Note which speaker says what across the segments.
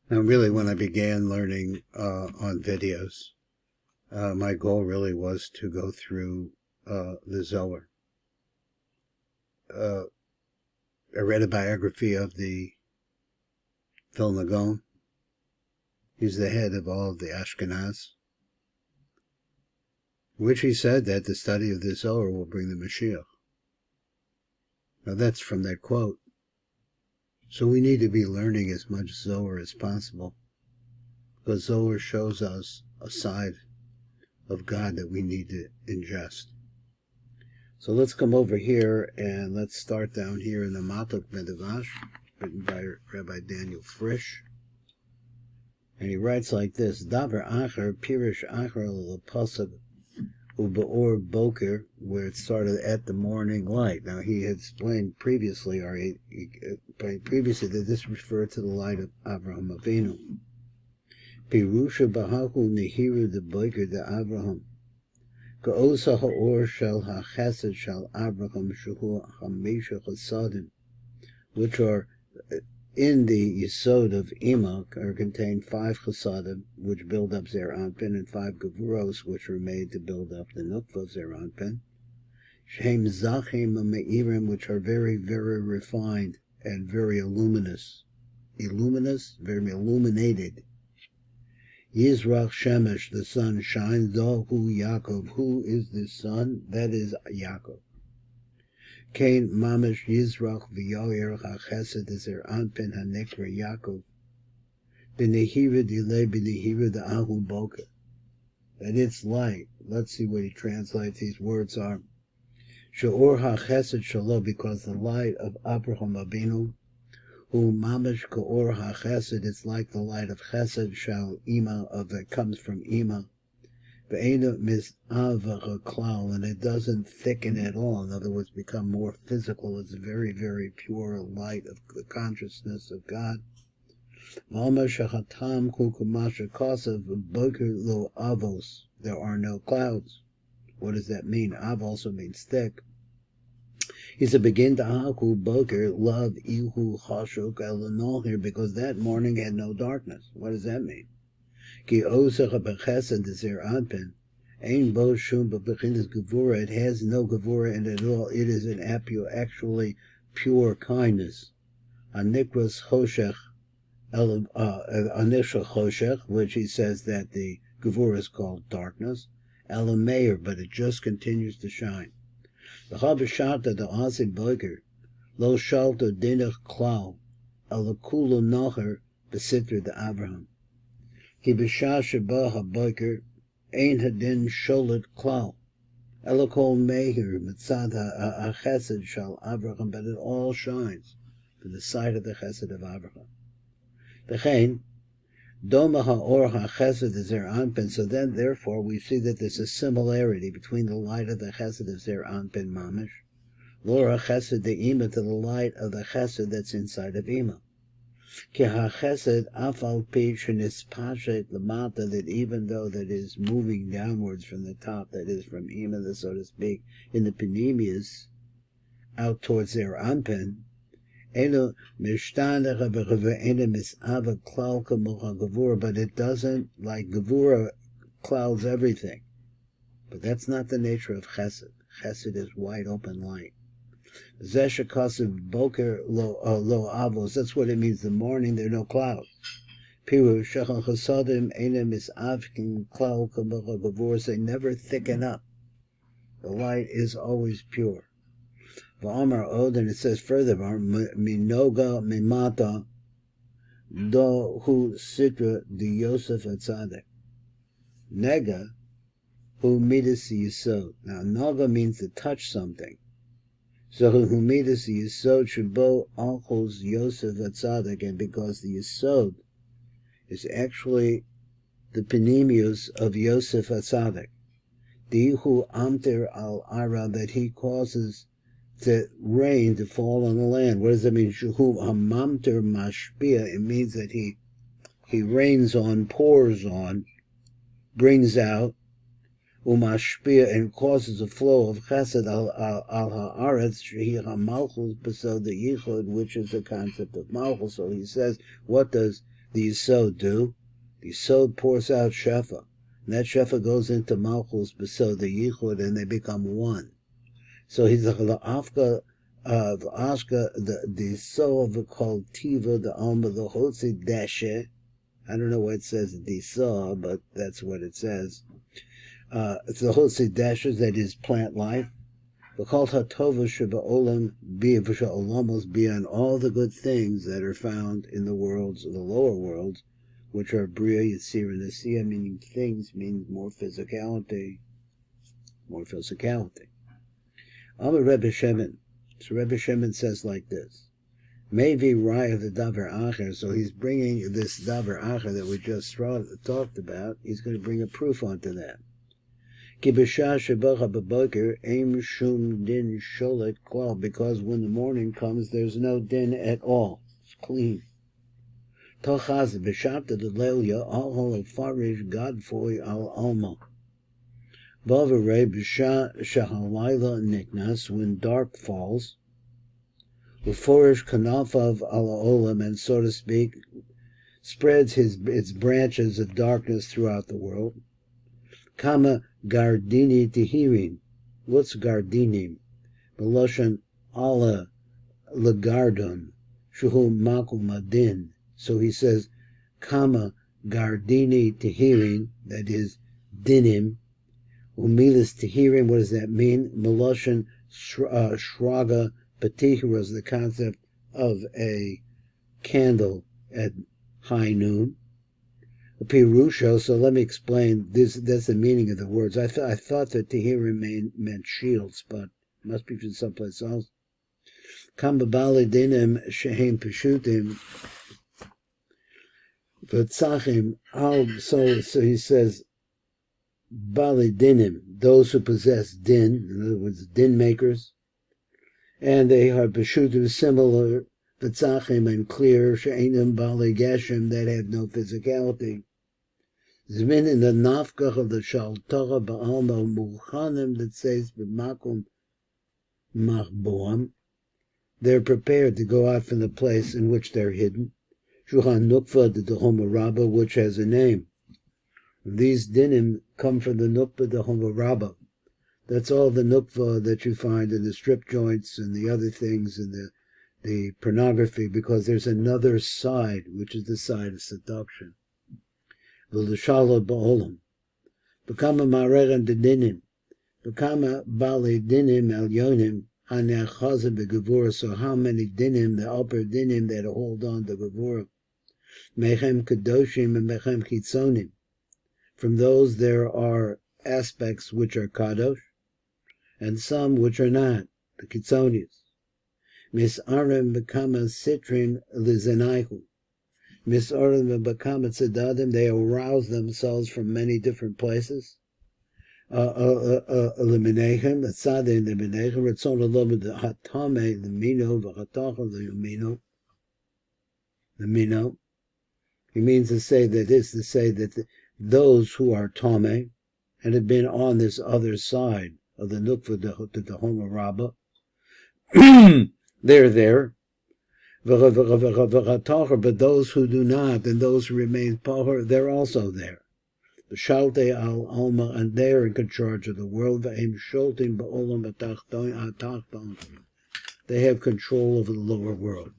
Speaker 1: Now, really, when I began learning on videos, my goal really was to go through the Zohar. I read a biography of the Vilna Gaon. He's the head of all of the Ashkenaz, which he said that the study of the Zohar will bring the Mashiach. Now, that's from that quote. So we need to be learning as much Zohar as possible, because Zohar shows us a side of God that we need to ingest. So let's come over here and let's start down here in the Matok Medrash, written by Rabbi Daniel Frisch. And he writes like this: Davar Acher, Pirush Acher L'Pasuk U'Be'or Boker, where it started at the morning light. Now he had explained previously, that this referred to the light of Avraham Avinu. Pirush Bahaku Nehiru de Boker de Avraham. Ka'osa ha'or shel ha'chesed shel Avraham shuhu ha'mesha chasadim, which are in the Yesod of Ima, are contained 5 chasadim, which build up Zer Anpin, and 5 gevuros, which were made to build up the nukva of Zer Anpin. Shem zachim me'irim, which are very, very refined and very luminous, very illuminated. Yizrach Shemesh, the sun shines. Zohu Yaakov, who is the sun? That is Yaakov. Kain Mamish Yizrach v'Yoyer HaChesed Zer Anpin HaNekra Yaakov. B'nehira Dilei B'nehira Da'ahu Boker. That its light. Let's see what he translates. These words are She'or HaChesed Shalom, because the light of Abraham Avinu, who Mamish Ka'or HaChesed, it's like the light of Chesed Shal Ima, of that comes from Ima. Ve'ena mis'ava klal, and it doesn't thicken at all. In other words, become more physical. It's a very, very pure light of the consciousness of God. There are no clouds. What does that mean? Av also means thick. He said, begin to haku boker love ihu hashuk elanohir, because that morning had no darkness. What does that mean? Ki osach b'chesed zer anpin, ein bo shum b'bechinas gevura. It has no gevura in it at all. It is an actually pure kindness. Anikras choshech, anisha choshech, which he says that the gevura is called darkness. Elameir, but it just continues to shine. The Chabashata the Asid Boker, lo shalta dinach klau, alakulu nacher besitr de Abraham. Ki b'shah sheba ha-boker, ein hadin sholet klau, elakol meir mitzad ha-chesed shal Abraham, but it all shines for the sight of the chesed of Abraham. V'chein, Doma ha'or ha'chesed Zer Anpin. So then, therefore, we see that there's a similarity between the light of the chesed of Zer Anpin mamish, Lora chesed de Ima, to the light of the chesed that's inside of Ima. Ki ha'chesed afal pi shenispashet lamata, that even though that is moving downwards from the top, that is from Ima, so to speak, in the panemius, out towards Zer Anpin, but it doesn't, like Gevura clouds everything. But that's not the nature of Chesed. Chesed is wide open light. Boker lo avos. That's what it means. The morning there are no clouds. Pirush they never thicken up. The light is always pure. V'amar od, and it says furthermore, minoga mimata do hu sitra di Yosef Atzadek. Nega hu midas yisod. Now, naga means to touch something. So hu midas yisod shabo alchos Yosef Atzadek, and because the yisod is actually the panemius of Yosef Atzadek. Dihu amter al ara, that he causes the rain to fall on the land. What does that mean? Shuhu hamamter mashpia. It means that he rains on, pours on, brings out, umashpia, and causes a flow of chesed al haaretz shehi hamalchus besod the yichud, which is the concept of malchus. So he says, what does the Yisod do. The Yisod pours out Shefa. And that Shefa goes into Malchus, Besod, the Yichud, and they become one. So he's the Afka, the Ashka, the soul of the called Tiva, the Alma, the Hotzi Dashe. I don't know what it says the saw, but that's what it says. It's the Hotzi Dashe, that is plant life. The called Hatova Sheba Olam, Biyavasha Olamos, beyond all the good things that are found in the worlds, the lower worlds, which are Bria, Yitzir, and Asiya, meaning things, means more physicality. More physicality. Amar Rebbe Shemin. So Rebbe Shemin says like this. Maybe Raya the Davar Acher, so he's bringing this Davar Acher that we just talked about, he's going to bring a proof onto that. Ki b'shah shebacha b'boker aim shum din sholet klal, because when the morning comes, there's no din at all. It's clean. Tochaz b'shabta d'leilya al farish gadfoy al alma. Bavarei b'shah shahalayla niknas, when dark falls. Uforish kanafav ala olam, and so to speak, spreads its branches of darkness throughout the world. Kama gardini tihirin. What's gardinim? Beloshan ala lagardon shuhu makum adin. So he says, Kama gardini tihirin, that is dinim. Umilas tihirin, what does that mean? Meloshan shraga patihira is the concept of a candle at high noon. Pirush, so let me explain this. That's the meaning of the words. I thought that Tehirim meant shields, but it must be from someplace else. Kambabali dinim shehem peshutim v'tzachim al. So he says, bali dinim, those who possess din, in other words, din makers, and they are peshutim, similar, v'tzachim, and clear, she'enim bali geshem, that have no physicality. Zmin in the nafkach of the shaltara ba'alma muchanim, that says b'makum machboam, they're prepared to go out from the place in which they're hidden. Shuhan nukva the Homarabba, which has a name. These dinim come from the nukva the Homarabba. That's all the nukva that you find in the strip joints and the other things in the pornography, because there's another side, which is the side of seduction. V'lushala ba'olam. B'kama maregan dinim. B'kama bali dinim elyonim hanechaza b'gevura. So how many dinim, the upper dinim that hold on to gevura? Mechem kadoshim and mechem chitzonim. From those there are aspects which are kadosh, and some which are not, the kitzonius. Misarim b'kama sitrin lizenaihu. Misarim b'kama tzadadim, they arouse themselves from many different places. Elimination, the tzadin, the elimination, ratzon alom, the hatame, the mino, v'chatacha, the mino. The mino. He means to say that this, to say that those who are tame and have been on this other side of the nukva to the Homarabba, they're there. But those who do not, and those who remain pahor, they're also there. Shalte al alma, and they're in charge of the world. They have control over the lower world.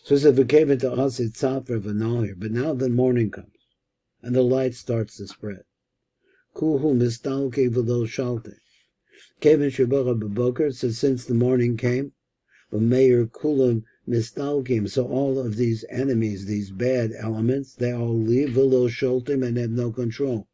Speaker 1: So it became into us here. But now the morning comes, and the light starts to spread. Kuhu mistalke v'lo shalte. Kevin Shabbat B'Boker says, since the morning came, Mayor Kulam Mistalkim, so all of these enemies, these bad elements, they all leave v'lo sholtim and have no control.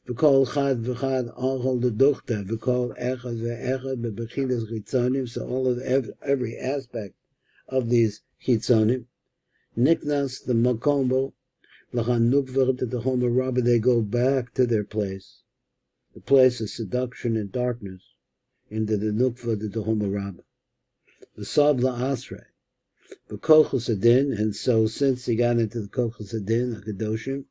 Speaker 1: V'kol chad v'chad achol l'duchta, v'kol echad v'echad b'bechidas chitzonim, so all of every aspect of these chitzonim, niknas the makombo, l'chan nukvah to the Homarabba, they go back to their place, the place of seduction and darkness, into the nukvah to the Homarabba. The Sabla Asre, the Kochos Adin, and so since he got into the Kochos Adin, the Kedoshim,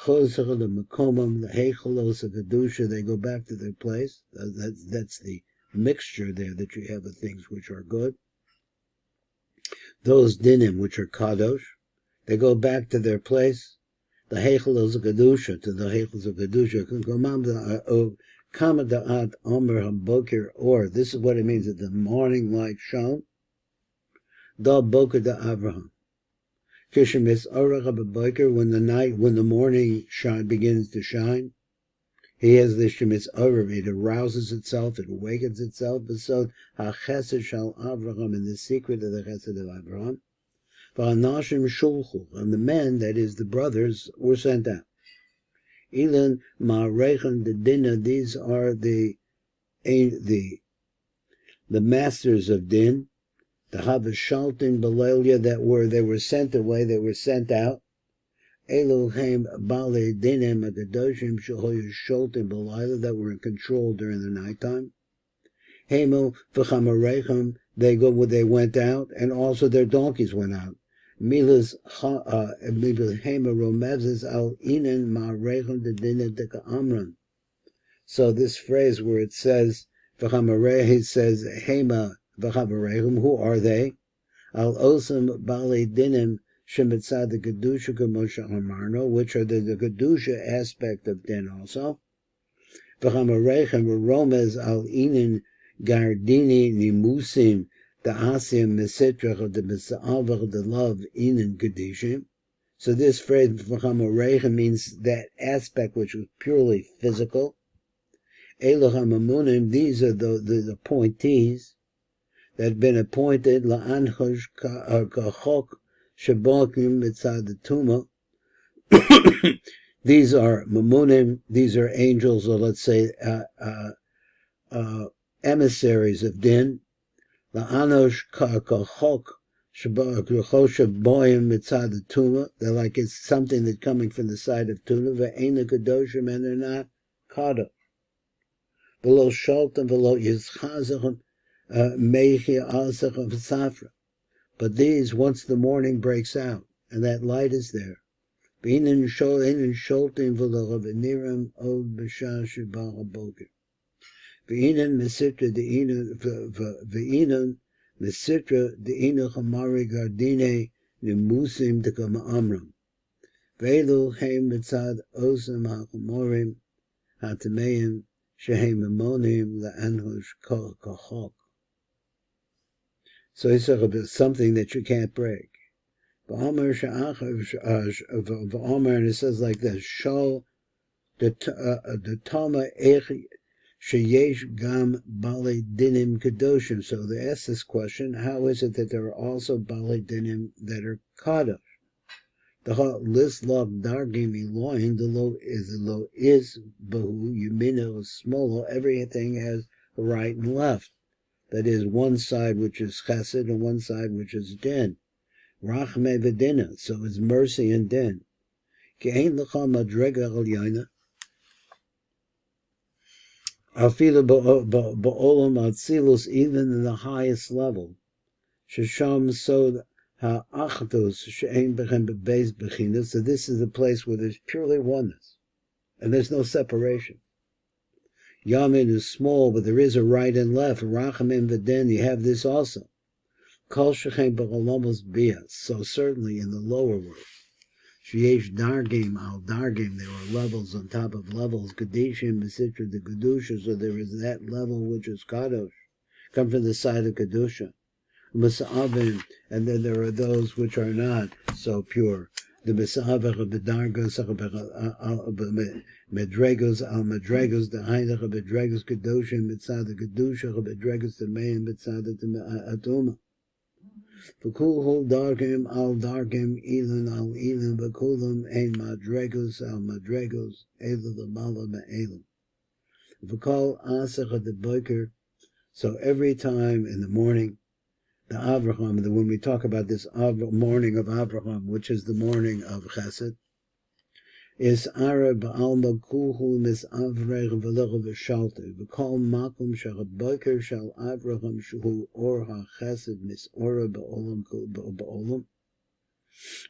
Speaker 1: Chosach the Makomam, the Heichelos of Kedusha, they go back to their place. That's the mixture there that you have of things which are good. Those dinim which are kadosh, They go back to their place, the Heichelos of Kedusha, to the Heichelos of Kedusha. Kamada'at Omer HaBoker, or this is what it means that the morning light shone. Da Boker da Avraham. Kishemis Orach HaBoker, when the morning begins to shine. He has the Shemitz Orach, it arouses itself, it awakens itself, but so HaChesed Shal Avraham, in the secret of the Chesed of Avraham. V'anashim shulchu, and the men, that is the brothers, were sent out. Ilan ma'arechem the dinah, these are the masters of din, the havashaltin balelia, they were sent away, they were sent out. Elohim bale dinim akadoshim shehoyu sholtin balayla, that were in control during the nighttime. Hemo v'chamarechem, they went out, and also their donkeys went out. Milas hema romezes al inen ma'arechem the dinah deka amran. So this phrase where it says v'chamareh, he says hema v'chamarechem, who are they? Al osam bale dinim shemitzad the kedusha k'moshe amarno, which are the kedusha aspect of din also. V'chamarechem romez al inen gardini nimusim the asim mesitrach of the misavach, the love inen kedishim. So this phrase v'chamarechem means that aspect which was purely physical. Elohim amunim, these are the appointees that have been appointed la'anchosh kachok shabokim mitzad the tuma. These are mamunim, these are angels, or let's say emissaries of din. La'anosh kachok shabokim mitzad the tuma. They're like it's something that's coming from the side of tuna. Ve'ena kadoshim, and they're not kadosh. Below Shaltam, below Yizchazachim, Meichi Asachim Safra. But these, once the morning breaks out, and that light is there, V'inen Sholtim v'lo V'niram Od B'shah Shibah HaBoker. V'inen Mesitra De'inu Chamari Gardine Nimusim Dekam Amram. Ve'elu Heim Mitzad Osam HaChamorim HaTameim Shehem Amonim La'anhush Kahok. So it's something that you can't break. V'omer, and it says like this: Shol the Tama Ech Sheyesh Gam Bali Dinim Kedoshim. So they ask this question: how is it that there are also Bali Dinim that are Kadosh? The list log dargim eloin, the lo is bahu yumino is small. Everything has a right and left. That is, one side which is chesed and one side which is din. Rachme v'dina, so it's mercy and din. Ke'ein l'cha madrega al-yana. Afilu ba'olam atzilus, even in the highest level. Shesham sod ha'achdos she'ein bechem bebeis b'chinas. So this is the place where there's purely oneness, and there's no separation. Yamin is small, but there is a right and left. Rachamim v'den, you have this also. Kol shechem b'cholamos bias. So certainly in the lower world, sheyesh dargim al dargim, there are levels on top of levels. Kadishim b'sitra the kedusha, so there is that level which is kadosh, come from the side of kedusha. Misa'avim, and then there are those which are not so pure. The Misa'avach of the Dargos, Medregos al Medregos, the Haidach of Medregos Kedoshim, Mitzad the Kedusha of Medregos the Mayan, Mitzad the Atuma. V'kulhul Dargim al Dargim, Elon al Elon, V'kulam ein Madregos al Madregos, Elo the Mala Me'elon. V'kol Asach of the Boker, so every time in the morning, the Avraham, when we talk about this morning of Avraham, which is the morning of Chesed, is Arab Alma Kuhu Mis Avrech V'lecha V'shalte V'kol Makum Shalaboker Shal Avraham Shu Or HaChesed Mis Ora Ba'olam.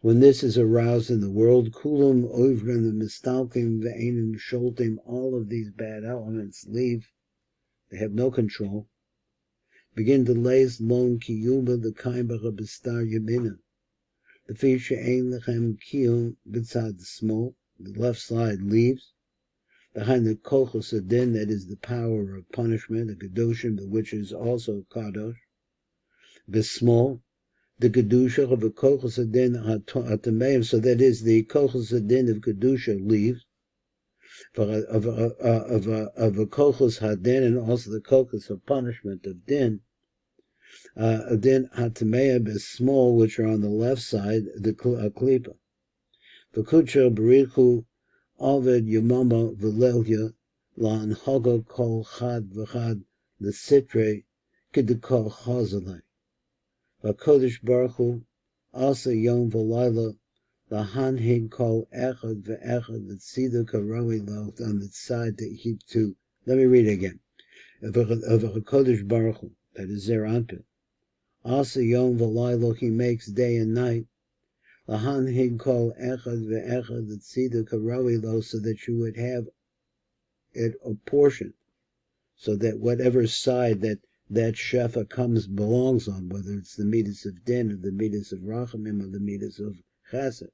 Speaker 1: When this is aroused in the world, Kulam Ovrim the Mistalkim Ve'enim Sholtim, all of these bad elements leave. They have no control. Begin to lace long kiyuba the kaimbach bistar yamina. The feature Ein Lechem Kiyum beside the small, the left side leaves. Behind the Kochos Adin, that is the power of punishment, the Kedushim, which is also Kadosh. The small, the Kedusha of a Kochos Adin Atameim, so that is the Kochos Adin of Kedusha leaves. Of a Kochos Hadin, and also the Kochos of punishment of Din. Din Atameim is small, which are on the left side, the Klipa. V'kucher Berichu Oved Yomama V'Lelya Lan Hoga Kol Chad V'Chad L'Sitre K'Dekol Chazalei V'Kodesh Baruch Hu Asa Yom V'Layla L'Hanhig Kol Echad V'Echad L'Tzidu Karoi Lo on the side to keep to. Let me read it again. Of a Kodesh Baruch Hu, that is Zeranpil. Asa Yom V'Layla, he makes day and night. L'Hanhig Kol Echad V'Echad L'Tzidu Karoi Lo, so that you would have it apportioned, so that whatever side that shefa belongs on, whether it's the midas of din or the midas of rachamim or the midas of chesed.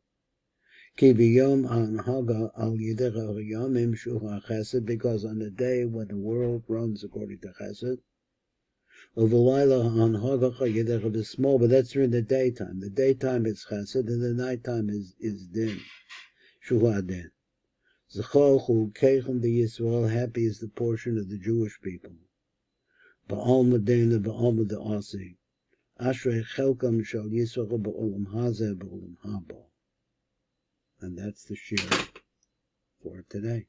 Speaker 1: Ki b'yom anhaga al yidecha yomim shuha chesed, because on the day when the world runs according to chesed, u'v'layla anhaga yidecha b'small, but that's during the daytime. The daytime is chesed and the nighttime is din, shuha din. Zechol hu keichem b'Yisrael, happy is the portion of the Jewish people. Ba'alma dena ba'alma da'asi. Ashrei chelkam shal Yisrael ba'olam hazeh ba'olam haba. And that's the shir for today.